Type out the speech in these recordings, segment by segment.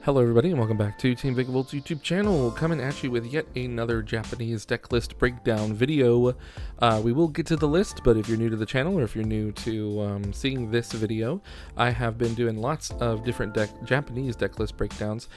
Hello everybody and welcome back to Team Vikavolt's YouTube channel, coming at you with yet another Japanese deck list breakdown video. We will get to the list, but if you're new to the channel or if you're new to seeing this video, I have been doing lots of different Japanese deck list breakdowns,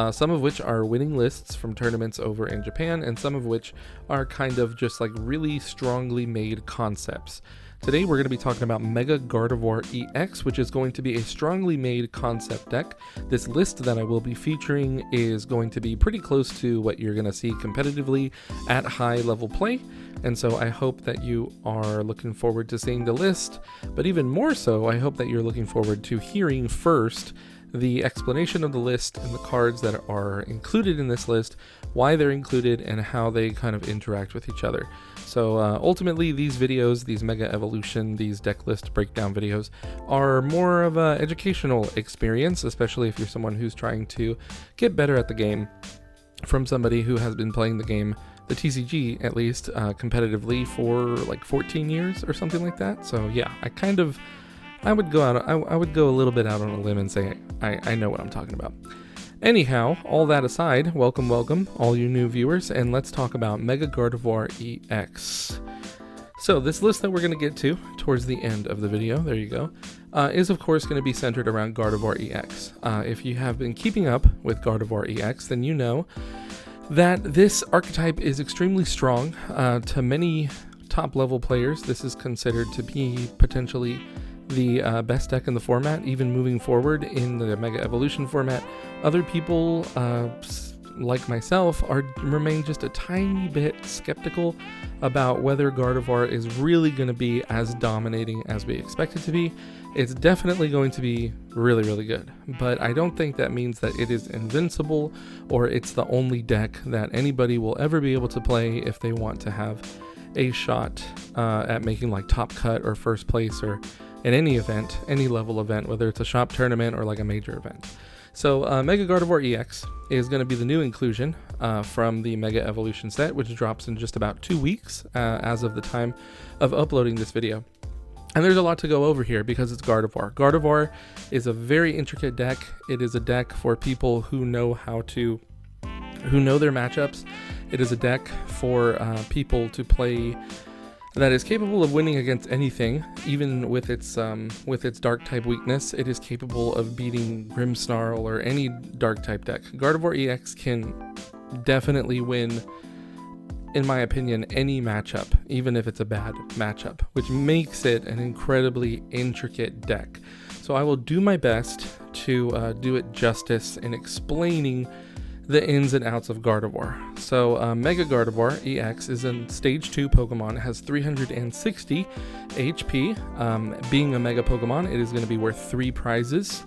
some of which are winning lists from tournaments over in Japan, and some of which are kind of just like really strongly made concepts. Today we're going to be talking about Mega Gardevoir EX, which is going to be a strongly made concept deck. This list that I will be featuring is going to be pretty close to what you're going to see competitively at high level play, and so I hope that you are looking forward to seeing the list, but even more so, I hope that you're looking forward to hearing first the explanation of the list and the cards that are included in this list, why they're included, and how they kind of interact with each other. So ultimately, these videos, these Mega Evolution, these deck list breakdown videos, are more of an educational experience, especially if you're someone who's trying to get better at the game from somebody who has been playing the game, the TCG at least, competitively for like 14 years or something like that. So yeah, I would go a little bit out on a limb and say I know what I'm talking about. Anyhow, all that aside, welcome all you new viewers, and let's talk about Mega Gardevoir EX. So this list that we're going to get to towards the end of the video, there you go, is of course going to be centered around Gardevoir EX. If you have been keeping up with Gardevoir EX, then you know that this archetype is extremely strong. To many top level players, this is considered to be potentially the best deck in the format, even moving forward in the Mega Evolution format. Other people, like myself, remain just a tiny bit skeptical about whether Gardevoir is really going to be as dominating as we expect it to be. It's definitely going to be really, really good, but I don't think that means that it is invincible or it's the only deck that anybody will ever be able to play if they want to have a shot at making like top cut or first place or in any event, any level event, whether it's a shop tournament or like a major event. So Mega Gardevoir EX is going to be the new inclusion from the Mega Evolution set, which drops in just about 2 weeks as of the time of uploading this video. And there's a lot to go over here because it's Gardevoir. Gardevoir is a very intricate deck. It is a deck for people who know who know their matchups. It is a deck for people to play that is capable of winning against anything, even with its dark type weakness. It is capable of beating Grimmsnarl or any dark type deck. Gardevoir EX can definitely win, in my opinion, any matchup, even if it's a bad matchup, which makes it an incredibly intricate deck. So I will do my best to do it justice in explaining the ins and outs of Gardevoir. So Mega Gardevoir EX is a stage 2 Pokemon. It has 360 HP. Being a Mega Pokemon, it is going to be worth 3 prizes,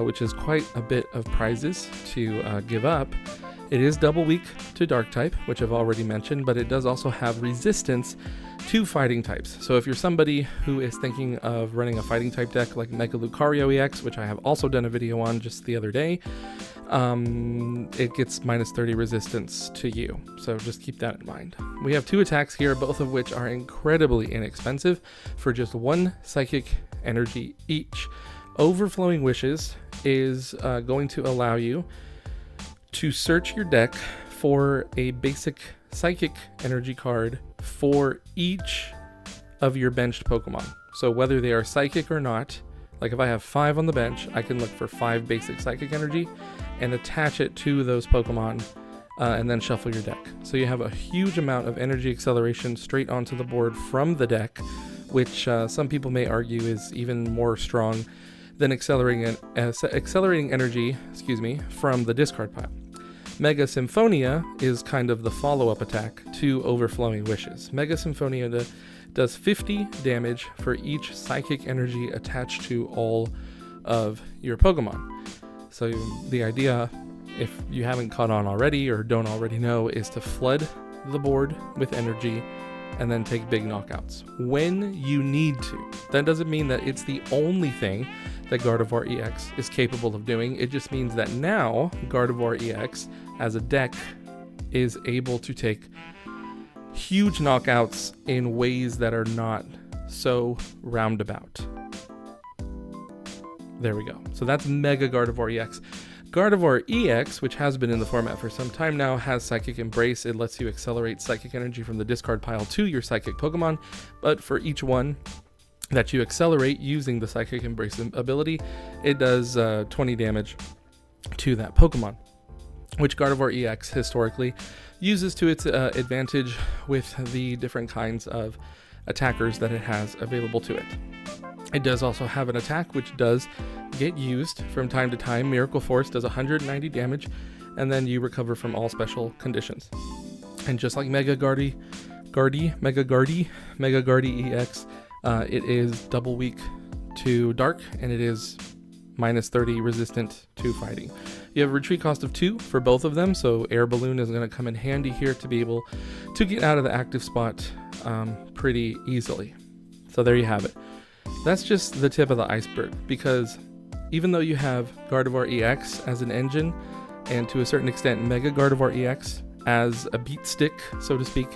which is quite a bit of prizes to give up. It is double weak to Dark type, which I've already mentioned, but it does also have resistance to fighting types. So if you're somebody who is thinking of running a fighting type deck like Mega Lucario EX, which I have also done a video on just the other day, it gets minus 30 resistance to you, so just keep that in mind. We have 2 attacks here, both of which are incredibly inexpensive for just 1 psychic energy each. Overflowing Wishes is going to allow you to search your deck for a basic psychic energy card for each of your benched Pokemon. So whether they are psychic or not, like if I have 5 on the bench, I can look for 5 basic psychic energy and attach it to those Pokemon and then shuffle your deck. So you have a huge amount of energy acceleration straight onto the board from the deck, which some people may argue is even more strong than accelerating energy, from the discard pile. Mega Symphonia is kind of the follow-up attack to Overflowing Wishes. Mega Symphonia does 50 damage for each psychic energy attached to all of your Pokemon. So the idea, if you haven't caught on already or don't already know, is to flood the board with energy and then take big knockouts when you need to. That doesn't mean that it's the only thing that Gardevoir EX is capable of doing. It just means that now Gardevoir EX as a deck is able to take huge knockouts in ways that are not so roundabout. There we go. So that's Mega Gardevoir EX. Gardevoir EX, which has been in the format for some time now, has Psychic Embrace. It lets you accelerate psychic energy from the discard pile to your psychic Pokemon, but for each one that you accelerate using the Psychic Embrace ability, it does 20 damage to that Pokemon, which Gardevoir EX historically uses to its advantage with the different kinds of attackers that it has available to it. It does also have an attack which does get used from time to time. Miracle Force does 190 damage, and then you recover from all special conditions. And just like Mega Guardy EX, it is double weak to Dark, and it is -30 resistant to fighting. You have a retreat cost of 2 for both of them, so Air Balloon is going to come in handy here to be able to get out of the active spot pretty easily. So there you have it. That's just the tip of the iceberg, because even though you have Gardevoir EX as an engine, and to a certain extent Mega Gardevoir EX as a beat stick, so to speak,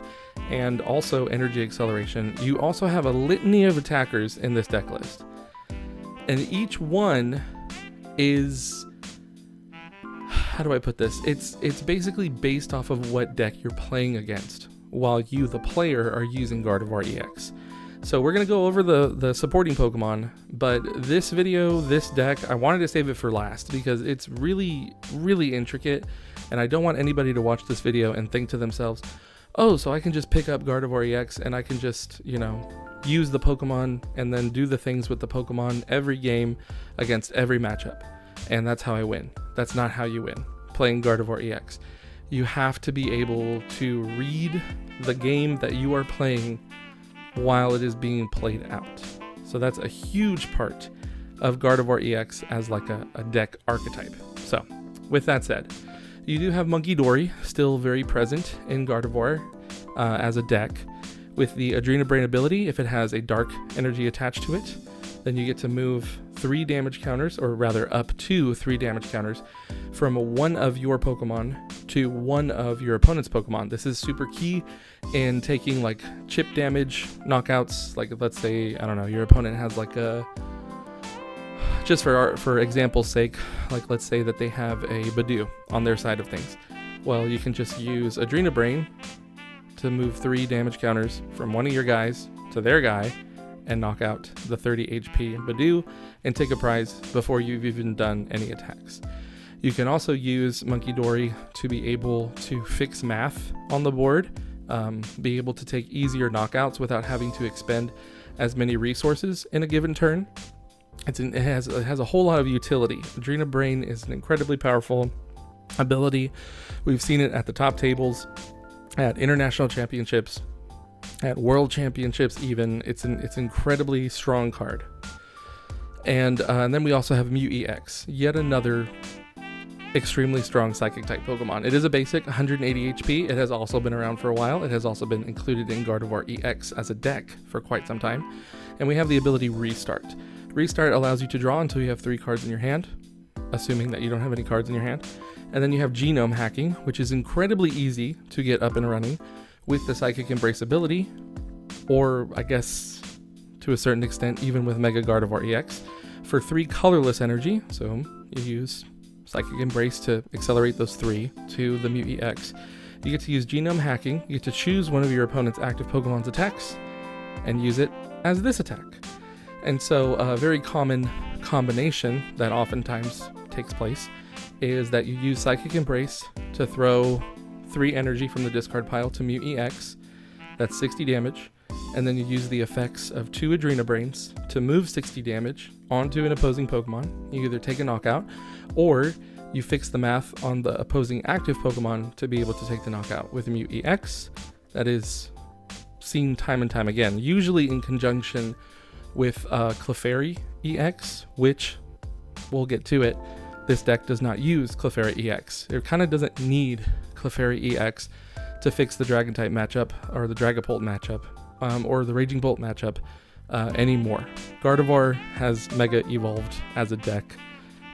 and also energy acceleration, you also have a litany of attackers in this deck list. And each one is, how do I put this? It's basically based off of what deck you're playing against, while you, the player, are using Gardevoir EX. So we're going to go over the supporting Pokemon, but this video, this deck, I wanted to save it for last because it's really, really intricate, and I don't want anybody to watch this video and think to themselves, oh, so I can just pick up Gardevoir EX and I can just, you know, use the Pokemon and then do the things with the Pokemon every game against every matchup, and that's how I win. That's not how you win playing Gardevoir EX. You have to be able to read the game that you are playing while it is being played out. So that's a huge part of Gardevoir EX as like a deck archetype. So with that said, you do have Munkidori still very present in Gardevoir as a deck. With the Adrenabrain ability, if it has a dark energy attached to it, then you get to move 3 damage counters, or rather up to 3 damage counters, from one of your Pokemon to one of your opponent's Pokemon. This is super key in taking like chip damage knockouts. Like, let's say, I don't know, your opponent has like a, just for example's sake, like let's say that they have a Badoo on their side of things. Well, you can just use Adrenabrain to move 3 damage counters from one of your guys to their guy and knock out the 30 HP Badoo and take a prize before you've even done any attacks. You can also use Munkidori to be able to fix math on the board, be able to take easier knockouts without having to expend as many resources in a given turn. It has a whole lot of utility. Adrenabrain is an incredibly powerful ability. We've seen it at the top tables, at international championships, at world championships even. It's incredibly strong card. And then we also have Mew EX, yet another extremely strong psychic type Pokemon. It is a basic 180 HP. It has also been around for a while. It has also been included in Gardevoir EX as a deck for quite some time. And we have the ability Restart. Restart allows you to draw until you have 3 cards in your hand, assuming that you don't have any cards in your hand. And then you have Genome Hacking, which is incredibly easy to get up and running with the Psychic Embrace ability, or I guess to a certain extent even with Mega Gardevoir EX, for 3 colorless energy. So you use Psychic Embrace to accelerate those 3 to the Mew EX. You get to use Genome Hacking. You get to choose one of your opponent's active Pokemon's attacks and use it as this attack. And so a very common combination that oftentimes takes place is that you use Psychic Embrace to throw 3 energy from the discard pile to Mew EX. That's 60 damage. And then you use the effects of 2 Adrenabrains to move 60 damage onto an opposing Pokemon. You either take a knockout, or you fix the math on the opposing active Pokemon to be able to take the knockout with Mew EX. That is seen time and time again, usually in conjunction with Clefairy EX, which we'll get to it. This deck does not use Clefairy EX. It kind of doesn't need Clefairy EX to fix the Dragon type matchup, or the Dragapult matchup, or the Raging Bolt matchup anymore. Gardevoir has Mega Evolved as a deck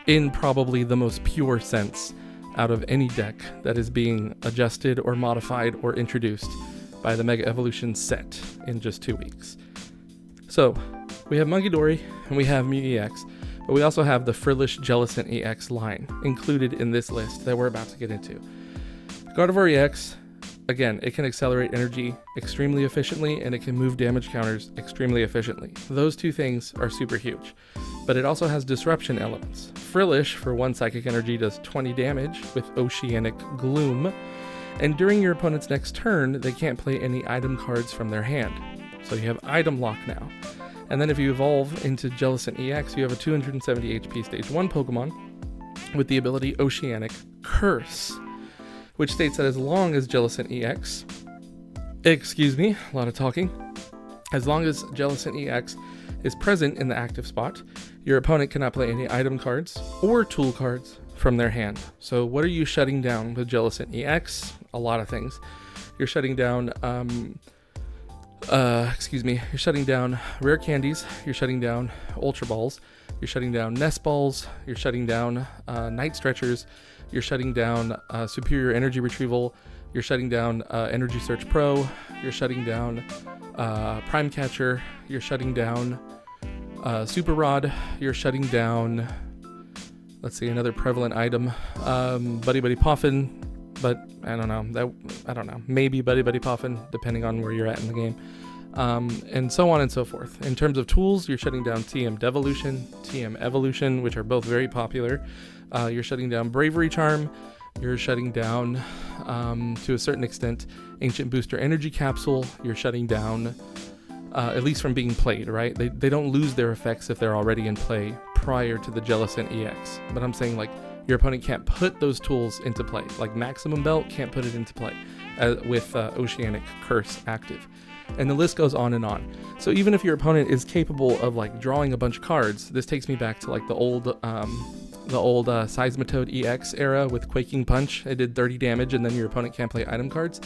in probably the most pure sense out of any deck that is being adjusted or modified or introduced by the Mega Evolution set in just 2 weeks. So we have Munkidori and we have Mew EX, But we also have the Frillish Jellicent EX line included in this list that we're about to get into. Gardevoir EX, again, it can accelerate energy extremely efficiently, and it can move damage counters extremely efficiently. Those two things are super huge. But it also has disruption elements. Frillish, for 1 psychic energy, does 20 damage with Oceanic Gloom. And during your opponent's next turn, they can't play any item cards from their hand. So you have item lock now. And then if you evolve into Jellicent EX, you have a 270 HP stage 1 Pokemon with the ability Oceanic Curse, which states that as long as Jellicent EX, excuse me, a lot of talking, as long as Jellicent EX is present in the active spot, your opponent cannot play any item cards or tool cards from their hand. So what are you shutting down with Jellicent EX? A lot of things. You're shutting down, you're shutting down Rare Candies, you're shutting down Ultra Balls, you're shutting down Nest Balls, you're shutting down Night Stretchers, you're shutting down Superior Energy Retrieval, you're shutting down Energy Search Pro, you're shutting down Prime Catcher, you're shutting down Super Rod, you're shutting down, let's see, another prevalent item, Buddy Buddy Poffin, but I don't know, maybe Buddy Buddy Poffin, depending on where you're at in the game, and so on and so forth. In terms of tools, you're shutting down TM Devolution, TM Evolution, which are both very popular. You're shutting down Bravery Charm, you're shutting down, to a certain extent, Ancient Booster Energy Capsule, you're shutting down, at least from being played, right? They don't lose their effects if they're already in play prior to the Jellicent EX. But I'm saying, like, your opponent can't put those tools into play. Like Maximum Belt can't put it into play with Oceanic Curse active. And the list goes on and on. So even if your opponent is capable of like drawing a bunch of cards, this takes me back to like the old Seismitoad EX era with Quaking Punch. It did 30 damage and then your opponent can't play item cards.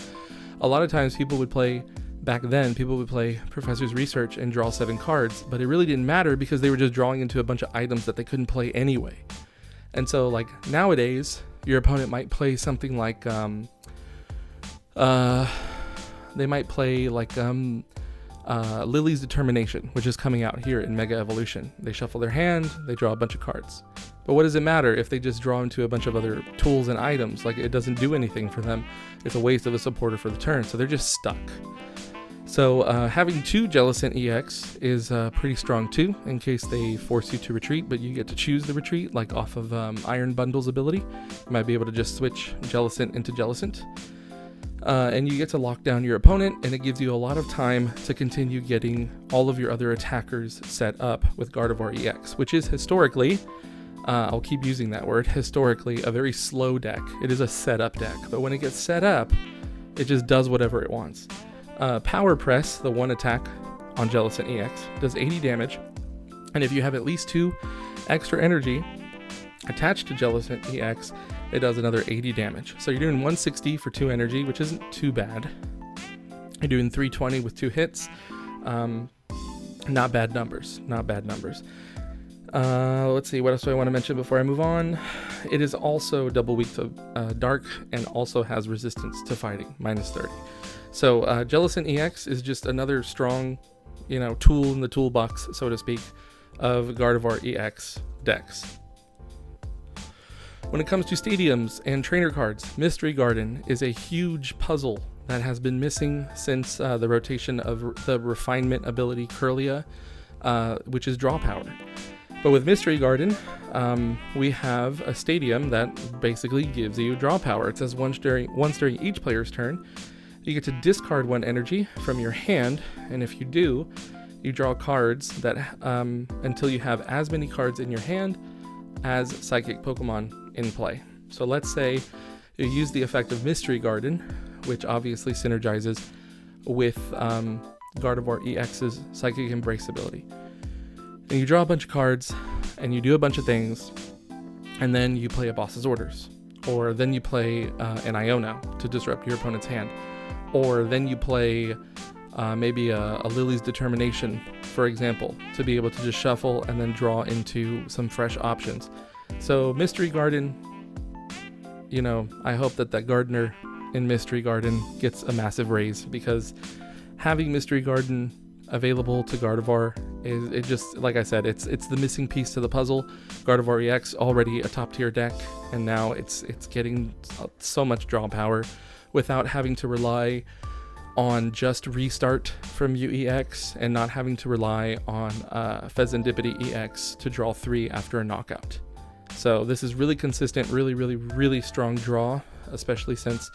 A lot of times people would play Professor's Research and draw 7 cards, but it really didn't matter because they were just drawing into a bunch of items that they couldn't play anyway. And so like nowadays, your opponent might play something like, they might play like Lily's Determination, which is coming out here in Mega Evolution. They shuffle their hand, they draw a bunch of cards. But what does it matter if they just draw into a bunch of other tools and items? Like, it doesn't do anything for them. It's a waste of a supporter for the turn, so they're just stuck. So having 2 Jellicent EX is pretty strong too, in case they force you to retreat, but you get to choose the retreat, like off of Iron Bundle's ability. You might be able to just switch Jellicent into Jellicent. And you get to lock down your opponent, and it gives you a lot of time to continue getting all of your other attackers set up with Gardevoir EX, which is historically, I'll keep using that word, historically a very slow deck. It is a setup deck, but when it gets set up, it just does whatever it wants. Power Press, the one attack on Jellicent EX, does 80 damage, and if you have at least 2 extra energy attached to Jellicent EX, it does another 80 damage. So you're doing 160 for 2 energy, which isn't too bad. You're doing 320 with 2 hits. Not bad numbers. Let's see, what else do I want to mention before I move on? It is also double weak to dark and also has resistance to fighting, -30. So Jellicent EX is just another strong, tool in the toolbox, so to speak, of Gardevoir EX decks. When it comes to stadiums and trainer cards, Mystery Garden is a huge puzzle that has been missing since the rotation of the refinement ability Curlia, which is draw power. But with Mystery Garden, we have a stadium that basically gives you draw power. It says once during each player's turn, you get to discard 1 energy from your hand, and if you do, you draw cards that until you have as many cards in your hand as psychic Pokemon in play. So let's say you use the effect of Mystery Garden, which obviously synergizes with Gardevoir EX's Psychic Embrace ability. And you draw a bunch of cards, and you do a bunch of things, and then you play a Boss's Orders. Or then you play an Iono to disrupt your opponent's hand. Or then you play maybe a Lily's Determination, for example, to be able to just shuffle and then draw into some fresh options. So Mystery Garden, I hope that gardener in Mystery Garden gets a massive raise, because having Mystery Garden available to Gardevoir It just, like I said, it's the missing piece to the puzzle. Gardevoir EX already a top tier deck, and now it's getting so much draw power without having to rely on just restart from UEX and not having to rely on Fezandipity EX to draw 3 after a knockout. So this is really consistent, really strong draw, especially since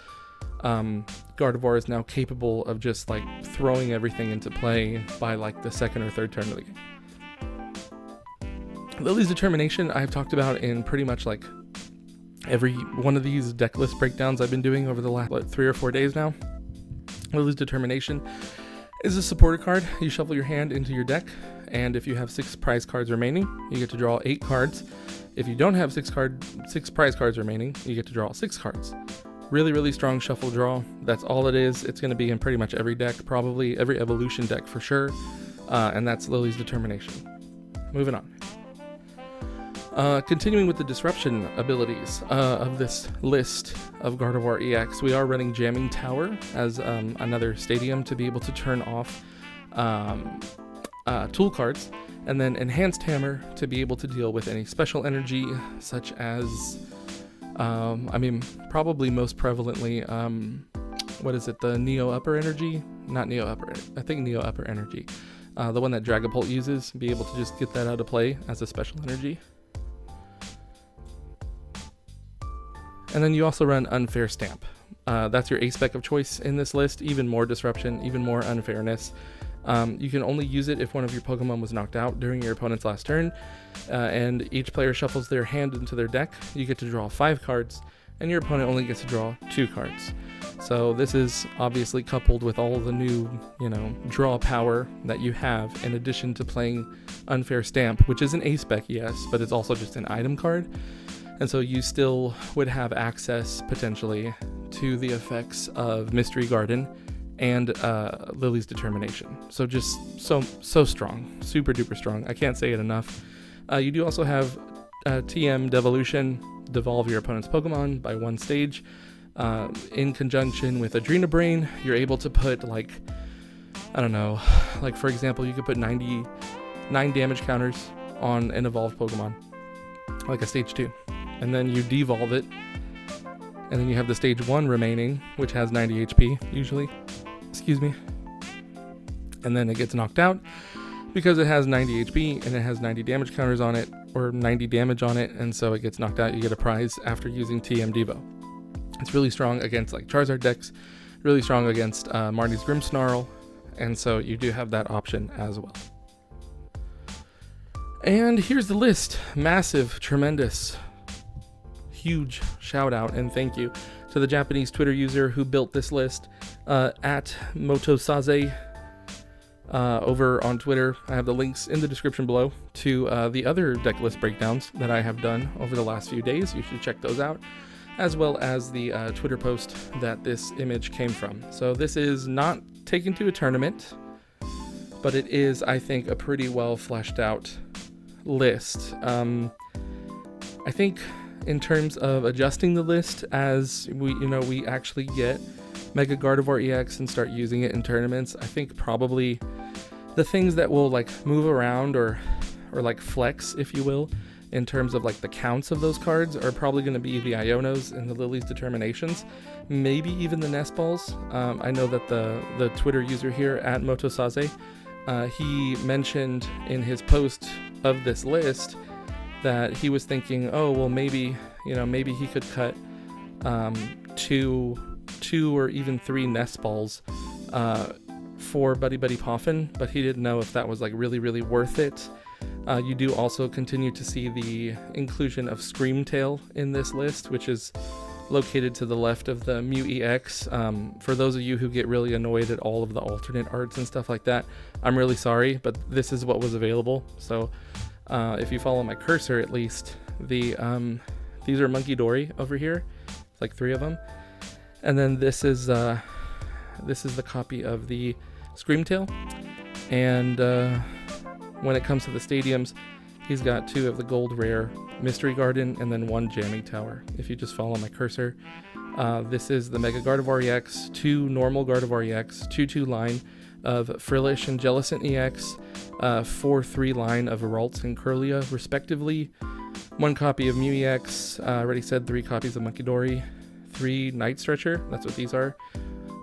Gardevoir is now capable of just like throwing everything into play by like the second or third turn of the game. Lily's Determination I've talked about in pretty much like every one of these deck list breakdowns I've been doing over the last 3 or 4 days now. Lily's Determination is a supporter card. You shuffle your hand into your deck, and if you have 6 prize cards remaining, you get to draw 8 cards. If you don't have 6 prize cards remaining, you get to draw 6 cards. Really strong shuffle draw. That's all it is. It's going to be in pretty much every deck, probably every evolution deck for sure, and that's Lily's Determination. Moving on. Continuing with the disruption abilities of this list of Gardevoir EX, we are running Jamming Tower as another stadium to be able to turn off tool cards, and then Enhanced Hammer to be able to deal with any special energy, such as, probably most prevalently, what is it, the Neo Upper Energy? Not Neo Upper, I think Neo Upper Energy. The one that Dragapult uses, be able to just get that out of play as a special energy. And then you also run Unfair Stamp. That's your A-Spec of choice in this list. Even more disruption, even more unfairness. You can only use it if one of your Pokemon was knocked out during your opponent's last turn, and each player shuffles their hand into their deck. You get to draw 5 cards, and your opponent only gets to draw 2 cards. So this is obviously coupled with all the new, draw power that you have, in addition to playing Unfair Stamp, which is an A-Spec, yes, but it's also just an item card. And so you still would have access, potentially, to the effects of Mystery Garden and Lily's Determination. So just so strong, super duper strong. I can't say it enough. You do also have TM Devolution, devolve your opponent's Pokemon by 1 stage. In conjunction with Adrenabrain, you're able to put like, I don't know, like for example, you could put 9 damage counters on an evolved Pokemon, like a stage 2. And then you devolve it, and then you have the stage 1 remaining, which has 90 HP, usually. Excuse me. And then it gets knocked out because it has 90 HP and it has 90 damage counters on it, or 90 damage on it, and so it gets knocked out. You get a prize after using TM Devo. It's really strong against like Charizard decks, really strong against Marnie's Grimmsnarl, and so you do have that option as well. And here's the list. Massive, tremendous, huge shout out and thank you to the Japanese Twitter user who built this list, at Motosaze over on Twitter. I have the links in the description below to the other deck list breakdowns that I have done over the last few days. You should check those out, as well as the Twitter post that this image came from. So this is not taken to a tournament, but it is, I think, a pretty well fleshed out list. I think in terms of adjusting the list as we actually get Mega Gardevoir EX and start using it in tournaments, I think probably the things that will like move around or like flex, if you will, in terms of like the counts of those cards are probably going to be the Ionos and the Lily's Determinations, maybe even the Nest Balls. I know that the Twitter user here at Motosaze, he mentioned in his post of this list that he was thinking, oh well, maybe he could cut 2 or even 3 Nest Balls for Buddy Poffin, but he didn't know if that was like really worth it. You do also continue to see the inclusion of Screamtail in this list, which is located to the left of the Mew EX. For those of you who get really annoyed at all of the alternate arts and stuff like that, I'm really sorry, but this is what was available. So if you follow my cursor, at least, these are Monkey Dory over here. It's like 3 of them. And then this is the copy of the Screamtail. And when it comes to the stadiums, he's got 2 of the gold rare Mystery Garden and then 1 Jamming Tower. If you just follow my cursor, this is the Mega Gardevoir EX, 2 normal Gardevoir EX, 2/2 line of Frillish and Jellicent EX, 4 3-line of Geralt and Curlia, respectively. 1 copy of Mew EX, I already said 3 copies of Monkey Dory, 3 Night Stretcher, that's what these are,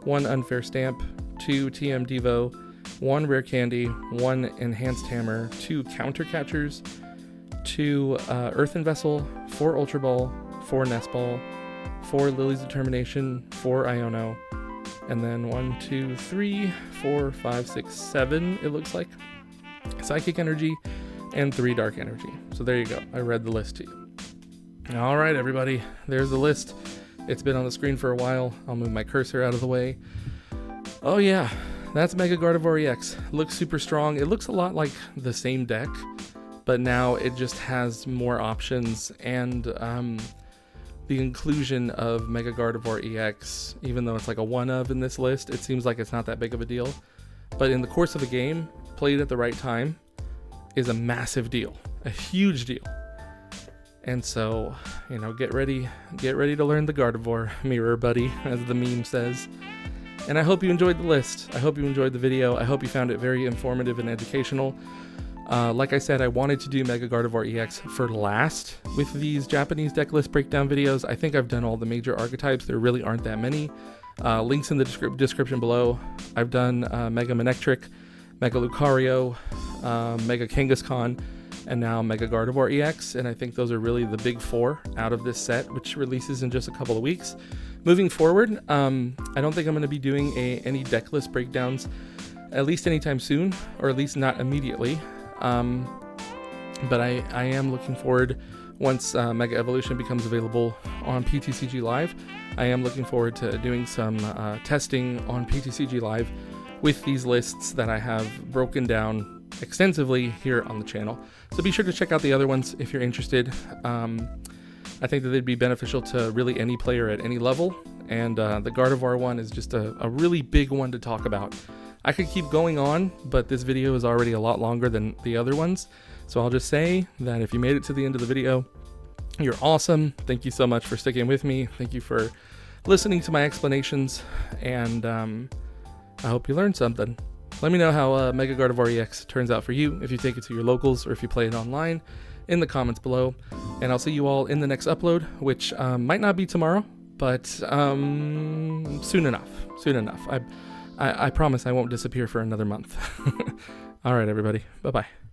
1 Unfair Stamp, 2 TM Devo, 1 Rare Candy, 1 Enhanced Hammer, 2 Counter Catchers, 2 Earthen Vessel, 4 Ultra Ball, 4 Nest Ball, 4 Lily's Determination, 4 Iono, and then 1, 2, 3, 4, 5, 6, 7, it looks like, Psychic Energy, and 3 Dark Energy. So there you go. I read the list to you. All right, everybody. There's the list. It's been on the screen for a while. I'll move my cursor out of the way. Oh yeah, that's Mega Gardevoir EX. Looks super strong. It looks a lot like the same deck, but now it just has more options, and the inclusion of Mega Gardevoir EX, even though it's like a one of in this list, it seems like it's not that big of a deal. But in the course of the game, played at the right time, is a massive deal, a huge deal. And so, you know, get ready to learn the Gardevoir, mirror buddy, as the meme says. And I hope you enjoyed the list. I hope you enjoyed the video. I hope you found it very informative and educational. Like I said, I wanted to do Mega Gardevoir EX for last with these Japanese deck list breakdown videos. I think I've done all the major archetypes. There really aren't that many. Links in the description below. I've done Mega Manectric, Mega Lucario, Mega Kangaskhan, and now Mega Gardevoir EX, and I think those are really the big 4 out of this set, which releases in just a couple of weeks. Moving forward, I don't think I'm going to be doing any deck list breakdowns, at least anytime soon, or at least not immediately. But I am looking forward, once Mega Evolution becomes available on PTCG Live, I am looking forward to doing some testing on PTCG Live with these lists that I have broken down extensively here on the channel. So be sure to check out the other ones if you're interested. I think that they'd be beneficial to really any player at any level, and the Gardevoir one is just a really big one to talk about. I could keep going on, but this video is already a lot longer than the other ones, so I'll just say that if you made it to the end of the video, you're awesome. Thank you so much for sticking with me. Thank you for listening to my explanations, and I hope you learned something. Let me know how Mega Gardevoir EX turns out for you, if you take it to your locals or if you play it online, in the comments below. And I'll see you all in the next upload, which might not be tomorrow, but soon enough. Soon enough. I promise I won't disappear for another month. All right, everybody. Bye-bye.